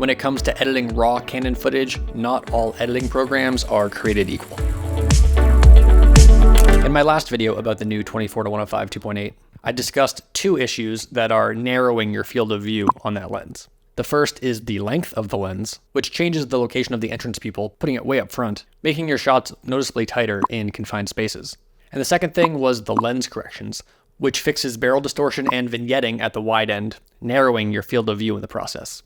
When it comes to editing raw Canon footage, not all editing programs are created equal. In my last video about the new 24-105 2.8, I discussed two issues that are narrowing your field of view on that lens. The first is the length of the lens, which changes the location of the entrance pupil, putting it way up front, making your shots noticeably tighter in confined spaces. And the second thing was the lens corrections, which fixes barrel distortion and vignetting at the wide end, narrowing your field of view in the process.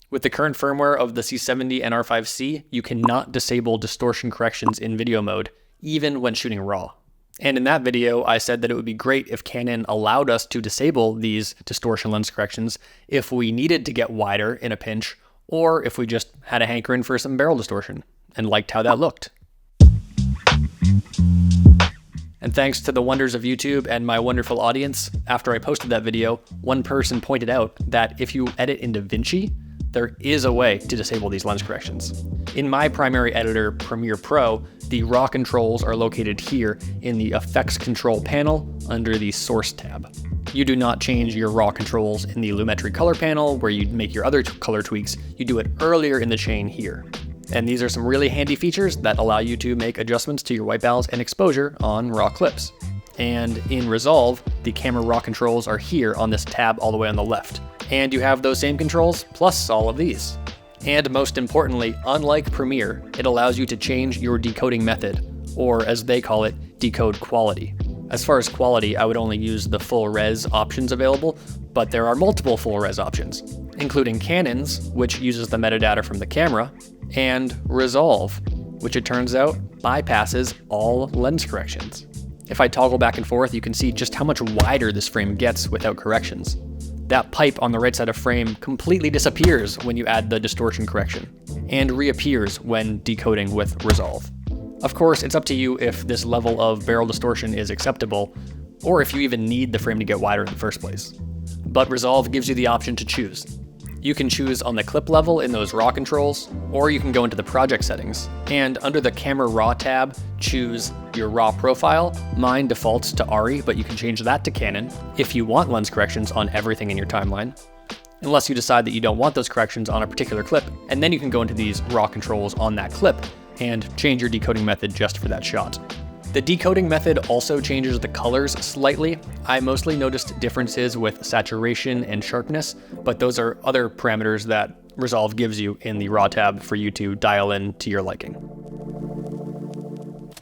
With the current firmware of the C70 and R5C, you cannot disable distortion corrections in video mode, even when shooting RAW. And in that video, I said that it would be great if Canon allowed us to disable these distortion lens corrections if we needed to get wider in a pinch, or if we just had a hankering for some barrel distortion and liked how that looked. And thanks to the wonders of YouTube and my wonderful audience, after I posted that video, one person pointed out that if you edit in DaVinci, there is a way to disable these lens corrections. In my primary editor, Premiere Pro, the RAW controls are located here in the Effects Control panel under the Source tab. You do not change your RAW controls in the Lumetri Color panel where you make your other color tweaks. You do it earlier in the chain here. And these are some really handy features that allow you to make adjustments to your white balance and exposure on RAW clips. And in Resolve, the camera RAW controls are here on this tab all the way on the left. And you have those same controls plus all of these. And most importantly, unlike Premiere, it allows you to change your decoding method, or as they call it, decode quality. As far as quality, I would only use the full res options available, but there are multiple full res options, including Canon's, which uses the metadata from the camera, and Resolve, which it turns out bypasses all lens corrections. If I toggle back and forth, you can see just how much wider this frame gets without corrections. That pipe on the right side of frame completely disappears when you add the distortion correction, and reappears when decoding with Resolve. Of course, it's up to you if this level of barrel distortion is acceptable, or if you even need the frame to get wider in the first place. But Resolve gives you the option to choose. You can choose on the clip level in those RAW controls, or you can go into the project settings, and under the Camera RAW tab, choose your RAW profile. Mine defaults to ARRI, but you can change that to Canon if you want lens corrections on everything in your timeline, unless you decide that you don't want those corrections on a particular clip, and then you can go into these RAW controls on that clip and change your decoding method just for that shot. The decoding method also changes the colors slightly. I mostly noticed differences with saturation and sharpness, but those are other parameters that Resolve gives you in the RAW tab for you to dial in to your liking.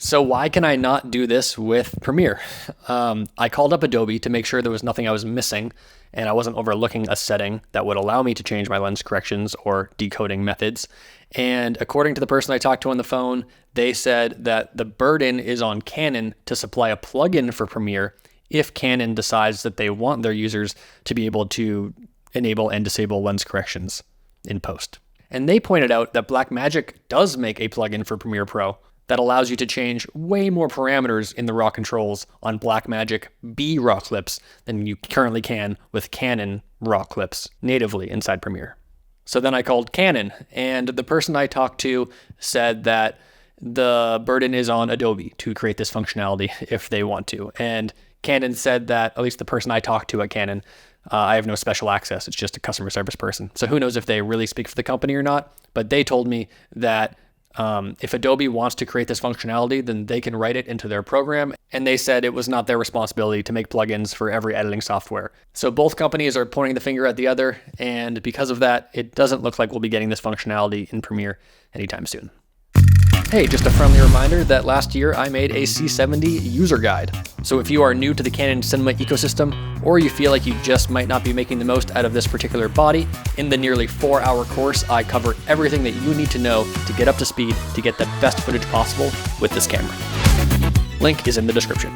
So why can I not do this with Premiere? I called up Adobe to make sure there was nothing I was missing and I wasn't overlooking a setting that would allow me to change my lens corrections or decoding methods. And according to the person I talked to on the phone, they said that the burden is on Canon to supply a plugin for Premiere if Canon decides that they want their users to be able to enable and disable lens corrections in post. And they pointed out that Blackmagic does make a plugin for Premiere Pro that allows you to change way more parameters in the RAW controls on Blackmagic B RAW clips than you currently can with Canon RAW clips natively inside Premiere. So then I called Canon, and the person I talked to said that the burden is on Adobe to create this functionality if they want to. And Canon said that, at least the person I talked to at Canon, I have no special access. It's just a customer service person. So who knows if they really speak for the company or not, but they told me that if Adobe wants to create this functionality, then they can write it into their program. And they said it was not their responsibility to make plugins for every editing software. So both companies are pointing the finger at the other. And because of that, it doesn't look like we'll be getting this functionality in Premiere anytime soon. Hey, just a friendly reminder that last year I made a C70 user guide. So if you are new to the Canon cinema ecosystem, or you feel like you just might not be making the most out of this particular body, in the nearly 4-hour course, I cover everything that you need to know to get up to speed to get the best footage possible with this camera. Link is in the description.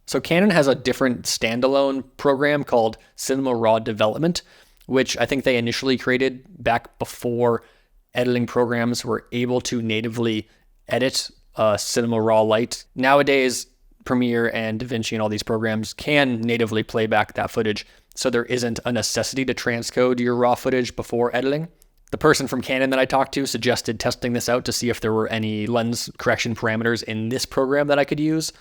So Canon has a different standalone program called Cinema RAW Development, which I think they initially created back before editing programs were able to natively edit Cinema RAW Lite. Nowadays, Premiere and DaVinci and all these programs can natively play back that footage, so there isn't a necessity to transcode your RAW footage before editing. The person from Canon that I talked to suggested testing this out to see if there were any lens correction parameters in this program that I could use.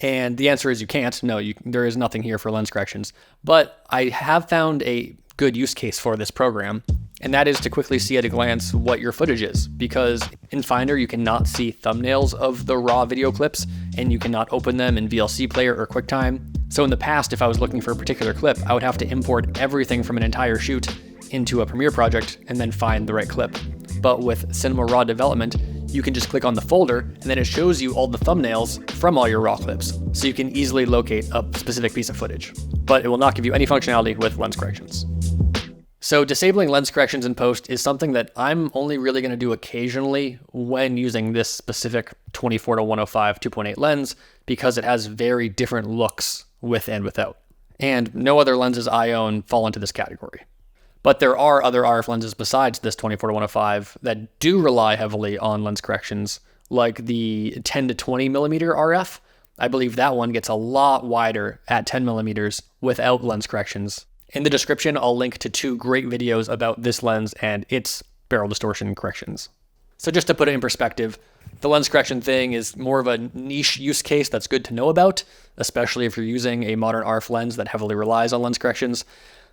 And the answer is you can't. No, there is nothing here for lens corrections. But I have found a good use case for this program. And that is to quickly see at a glance what your footage is, because in Finder you cannot see thumbnails of the raw video clips, and you cannot open them in VLC Player or QuickTime. So in the past, if I was looking for a particular clip, I would have to import everything from an entire shoot into a Premiere project and then find the right clip. But with Cinema Raw Development, you can just click on the folder and then it shows you all the thumbnails from all your raw clips, so you can easily locate a specific piece of footage. But it will not give you any functionality with lens corrections. So disabling lens corrections in post is something that I'm only really going to do occasionally when using this specific 24-105 2.8 lens, because it has very different looks with and without. And no other lenses I own fall into this category. But there are other RF lenses besides this 24-105 that do rely heavily on lens corrections, like the 10 to 20 millimeter RF. I believe that one gets a lot wider at 10 millimeters without lens corrections. In the description, I'll link to 2 great videos about this lens and its barrel distortion corrections. So just to put it in perspective, the lens correction thing is more of a niche use case that's good to know about, especially if you're using a modern RF lens that heavily relies on lens corrections.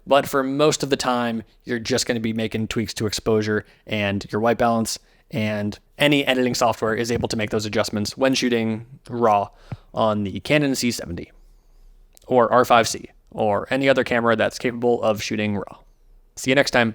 But for most of the time, you're just going to be making tweaks to exposure and your white balance, and any editing software is able to make those adjustments when shooting RAW on the Canon C70 or R5C or any other camera that's capable of shooting RAW. See you next time.